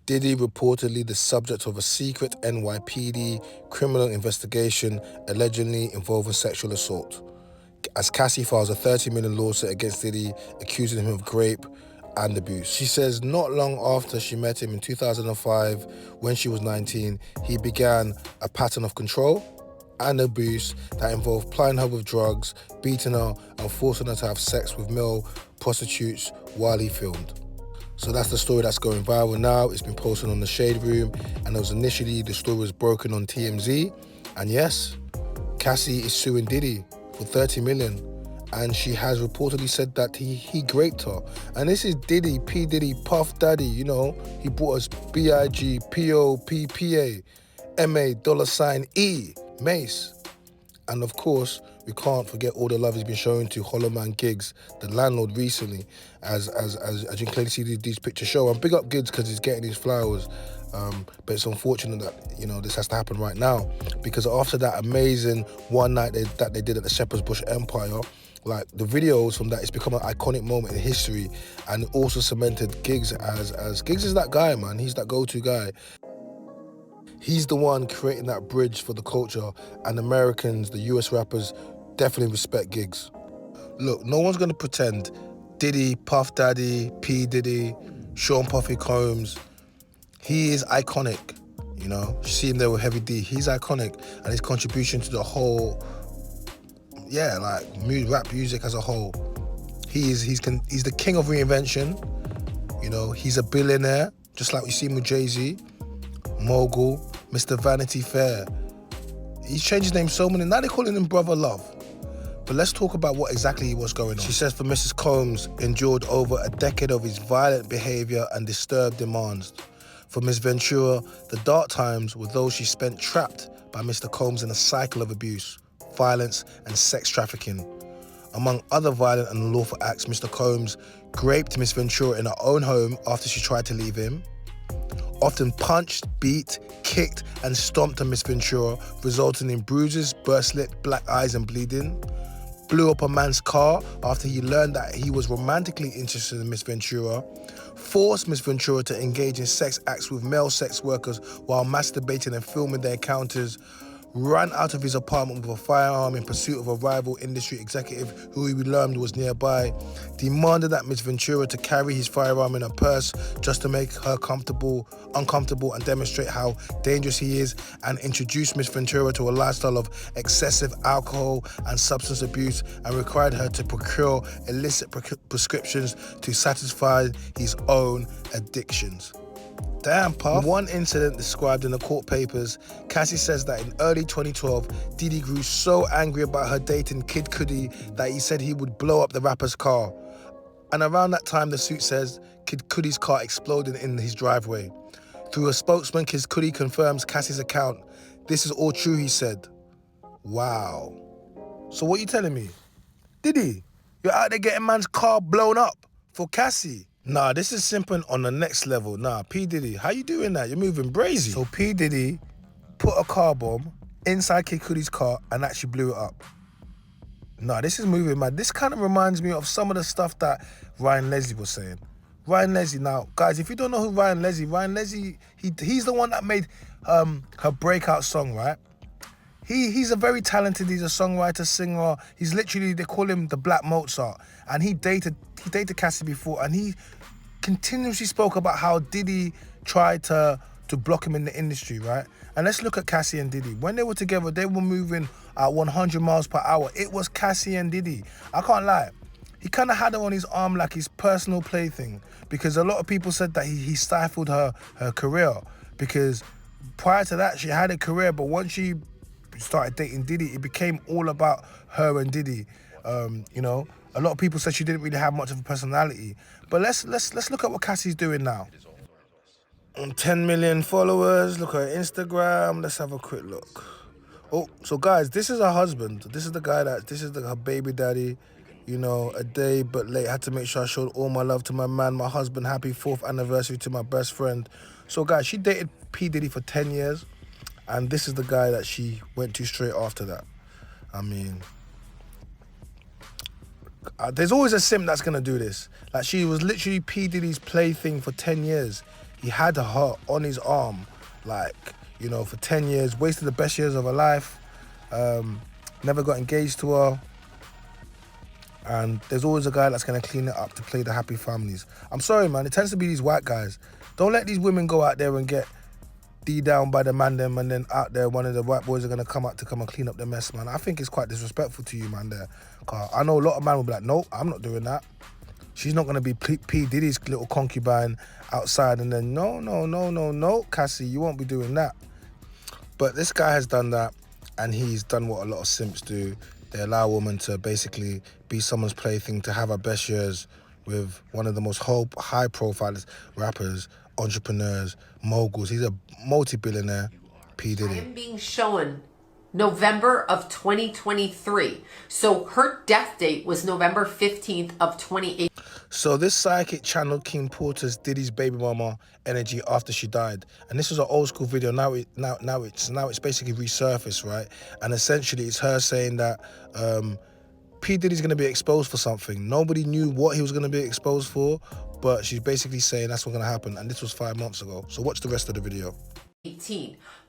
Diddy reportedly the subject of a secret NYPD criminal investigation allegedly involving sexual assault, as Cassie files a $30 million lawsuit against Diddy, accusing him of rape and abuse. She says not long after she met him in 2005, when she was 19, he began a pattern of control and abuse that involved plying her with drugs, beating her, and forcing her to have sex with male prostitutes while he filmed. So that's the story that's going viral now. It's been posted on the Shade Room, and it was initially, the story was broken on TMZ. And yes, Cassie is suing Diddy for $30 million. And she has reportedly said that he raped her. And this is Diddy, P. Diddy, Puff Daddy, you know. He brought us B.I.G., P.O.P.P.A., M.A., $E, Mace. And of course, we can't forget all the love he's been showing to Hollow Man Giggs, the landlord, recently, as you can clearly see these pictures show. And big up Giggs because he's getting his flowers. But it's unfortunate that, you know, this has to happen right now, because after that amazing one night that they did at the Shepherd's Bush Empire, like the videos from that, it's become an iconic moment in history, and it also cemented Giggs as Giggs is that guy, man. He's that go-to guy. He's the one creating that bridge for the culture, and Americans, the US rappers, definitely respect Giggs. Look, no one's gonna pretend Diddy, Puff Daddy, P. Diddy, Sean Puffy Combs, he is iconic, you know? You see him there with Heavy D, he's iconic, and his contribution to the whole, rap music as a whole. He's the king of reinvention, you know? He's a billionaire, just like we see him with Jay-Z, mogul, Mr. Vanity Fair. He's changed his name so many, now they're calling him Brother Love. But let's talk about what exactly was going on. She says for Mrs. Combs endured over a decade of his violent behavior and disturbed demands. For Ms. Ventura, the dark times were those she spent trapped by Mr. Combs in a cycle of abuse, violence, and sex trafficking. Among other violent and unlawful acts, Mr. Combs raped Ms. Ventura in her own home after she tried to leave him, often punched, beat, kicked, and stomped on Ms. Ventura, resulting in bruises, burst lip, black eyes, and bleeding. Blew up a man's car after he learned that he was romantically interested in Ms. Ventura. Forced Ms. Ventura to engage in sex acts with male sex workers while masturbating and filming their encounters. Ran out of his apartment with a firearm in pursuit of a rival industry executive who he learned was nearby. Demanded that Ms. Ventura to carry his firearm in her purse just to make her uncomfortable and demonstrate how dangerous he is, and introduced Ms. Ventura to a lifestyle of excessive alcohol and substance abuse, and required her to procure illicit prescriptions to satisfy his own addictions. Damn, Puff. In one incident described in the court papers, Cassie says that in early 2012, Diddy grew so angry about her dating Kid Cudi that he said he would blow up the rapper's car. And around that time, the suit says Kid Cudi's car exploded in his driveway. Through a spokesman, Kid Cudi confirms Cassie's account. This is all true, he said. Wow. So what are you telling me? Diddy, you're out there getting man's car blown up for Cassie? Nah, this is simping on the next level. Nah, P. Diddy, how you doing that? You're moving brazy. So P. Diddy put a car bomb inside Kid Cudi's car and actually blew it up. Nah, this is moving mad. This kind of reminds me of some of the stuff that Ryan Leslie was saying. Ryan Leslie, now, guys, if you don't know who Ryan Leslie, he's the one that made her breakout song, right? He's a very talented, he's a songwriter, singer. He's literally, they call him the Black Mozart. And he dated Cassie before, and he continuously spoke about how Diddy tried to block him in the industry, right? And let's look at Cassie and Diddy. When they were together, they were moving at 100 miles per hour. It was Cassie and Diddy. I can't lie. He kind of had her on his arm like his personal plaything, because a lot of people said that he stifled her career, because prior to that, she had a career, but once she started dating Diddy, it became all about her and Diddy. You know, a lot of people said she didn't really have much of a personality. But let's look at what Cassie's doing now. 10 million followers. Look at her Instagram. Let's have a quick look. Oh, so guys, this is her husband. This is the guy her baby daddy. You know, a day but late. Had to make sure I showed all my love to my man, my husband. Happy 4th anniversary to my best friend. So guys, she dated P. Diddy for 10 years. And this is the guy that she went to straight after that. I mean, there's always a simp that's going to do this. Like, she was literally P. Diddy's plaything for 10 years. He had her on his arm, like, you know, for 10 years, wasted the best years of her life, never got engaged to her. And there's always a guy that's going to clean it up to play the happy families. I'm sorry, man, it tends to be these white guys. Don't let these women go out there and get D down by the man them, and then out there one of the white boys are going to come and clean up the mess, man. I think it's quite disrespectful to you, man, there. Cause I know a lot of men will be like, nope, I'm not doing that. She's not going to be P. Diddy's little concubine outside and then, no, Cassie, you won't be doing that. But this guy has done that, and he's done what a lot of simps do. They allow a woman to basically be someone's plaything, to have her best years with one of the most high-profile rappers, entrepreneurs, moguls. He's a multi-billionaire, P. Diddy. I am being shown November of 2023. So her death date was November 15th of 2018. So this psychic channeled King Porter's Diddy's baby mama energy after she died, and this was an old school video. Now it's basically resurfaced, right? And essentially it's her saying that P. Diddy's going to be exposed for something. Nobody knew what he was going to be exposed for, but she's basically saying that's what's going to happen. And this was 5 months ago. So watch the rest of the video.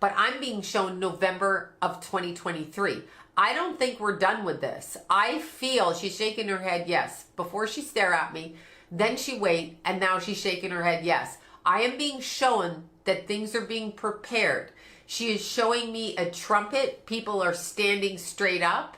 But I'm being shown November of 2023. I don't think we're done with this. I feel she's shaking her head yes. Before she stare at me, then she wait, and now she's shaking her head yes. I am being shown that things are being prepared. She is showing me a trumpet. People are standing straight up.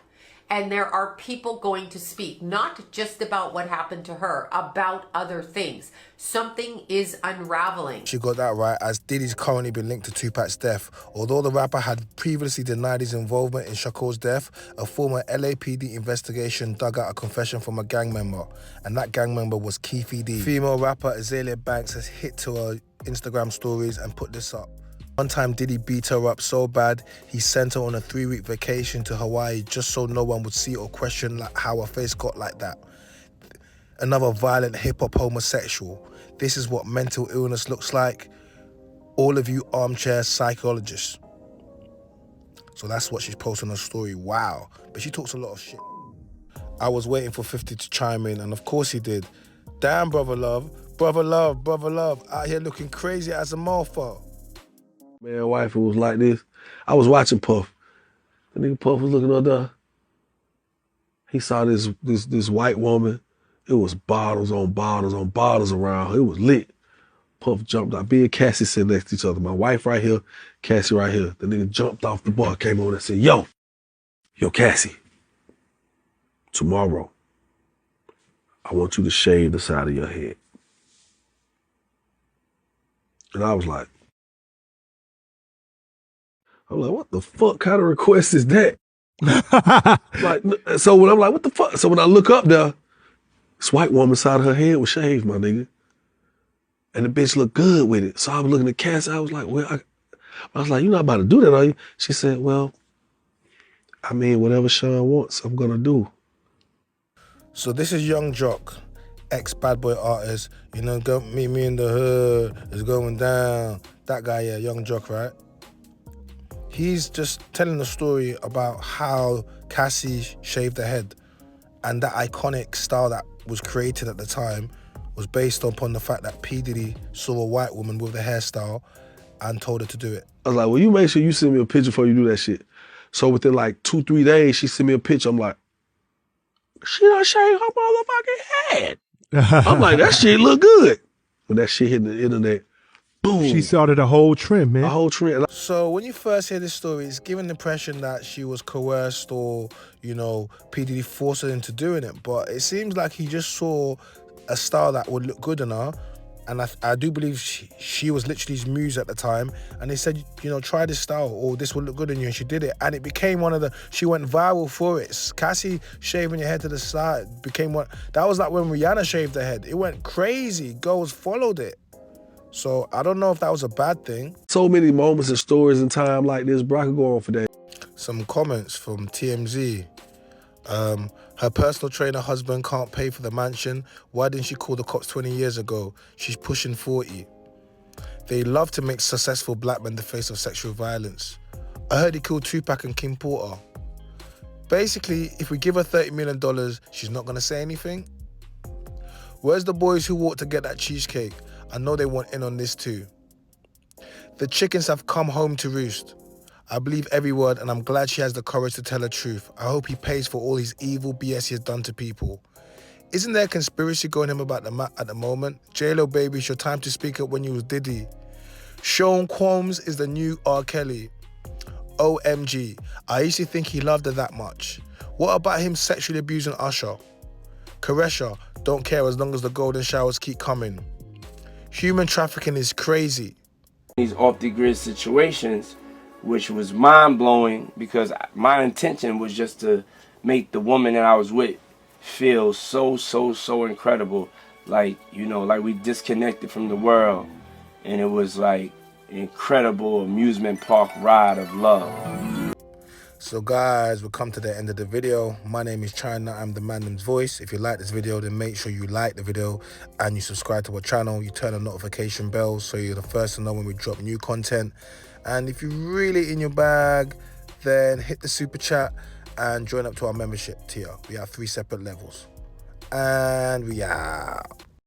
And there are people going to speak, not just about what happened to her, about other things. Something is unraveling. She got that right, as Diddy's currently been linked to Tupac's death. Although the rapper had previously denied his involvement in Shakur's death, a former LAPD investigation dug out a confession from a gang member, and that gang member was Keefy D. Female rapper Azalea Banks has hit to her Instagram stories and put this up. One time Diddy beat her up so bad, he sent her on a 3-week vacation to Hawaii just so no one would see or question how her face got like that. Another violent hip-hop homosexual. This is what mental illness looks like. All of you armchair psychologists. So that's what she's posting on her story. Wow. But she talks a lot of shit. I was waiting for 50 to chime in, and of course he did. Damn, brother love, out here looking crazy as a mofo. Man, wife, it was like this. I was watching Puff. The nigga Puff was looking up there. He saw this white woman. It was bottles on bottles on bottles around. It was lit. Puff jumped out. Me and Cassie sitting next to each other. My wife right here, Cassie right here. The nigga jumped off the bar, came on and said, yo, Cassie, tomorrow, I want you to shave the side of your head. And I was like, what the fuck kind of request is that? So when I'm like, what the fuck? So when I look up there, this white woman's side of her head was shaved, my nigga. And the bitch looked good with it. So I was looking at Cassie, I was like, well, I was like, you're not about to do that, are you? She said, well, I mean, whatever Sean wants, I'm gonna do. So this is Young Jock, ex-Bad Boy artist. You know, go meet me in the hood, it's going down. That guy, yeah, Young Jock, right? He's just telling a story about how Cassie shaved her head, and that iconic style that was created at the time was based upon the fact that P. Diddy saw a white woman with the hairstyle and told her to do it. I was like, well, you make sure you send me a picture before you do that shit. So within like 2-3 days, she sent me a picture. I'm like, she done shaved her motherfucking head. I'm like, that shit look good. When that shit hit the internet, boom. She started a whole trend, man. A whole trend. So when you first hear this story, it's given the impression that she was coerced or, you know, P. Diddy forced her into doing it. But it seems like he just saw a style that would look good on her. And I do believe she was literally his muse at the time. And they said, you know, try this style or this will look good on you. And she did it. And it became she went viral for it. Cassie shaving your head to the side became one. That was like when Rihanna shaved her head. It went crazy. Girls followed it. So I don't know if that was a bad thing. So many moments and stories in time like this, bro, I could go on for that. Some comments from TMZ. Her personal trainer husband can't pay for the mansion. Why didn't she call the cops 20 years ago? She's pushing 40. They love to make successful black men the face of sexual violence. I heard he killed Tupac and King Porter. Basically, if we give her $30 million, she's not gonna say anything. Where's the boys who walked to get that cheesecake? I know they want in on this too. The chickens have come home to roost. I believe every word, and I'm glad she has the courage to tell the truth. I hope he pays for all his evil BS he has done to people. Isn't there a conspiracy going on about at the moment? J-Lo, baby, it's your time to speak up when you was Diddy. Sean Combs is the new R. Kelly. OMG, I used to think he loved her that much. What about him sexually abusing Usher? Caresha, don't care as long as the golden showers keep coming. Human trafficking is crazy. These off-the-grid situations, which was mind-blowing because my intention was just to make the woman that I was with feel so incredible. Like, you know, like we disconnected from the world. And it was like an incredible amusement park ride of love. So guys, we've come to the end of the video. My name is China, I'm the Mynam's voice. If you like this video, then make sure you like the video and you subscribe to our channel. You turn on notification bells so you're the first to know when we drop new content. And if you're really in your bag, then hit the super chat and join up to our membership tier. We have 3 separate levels. And we out.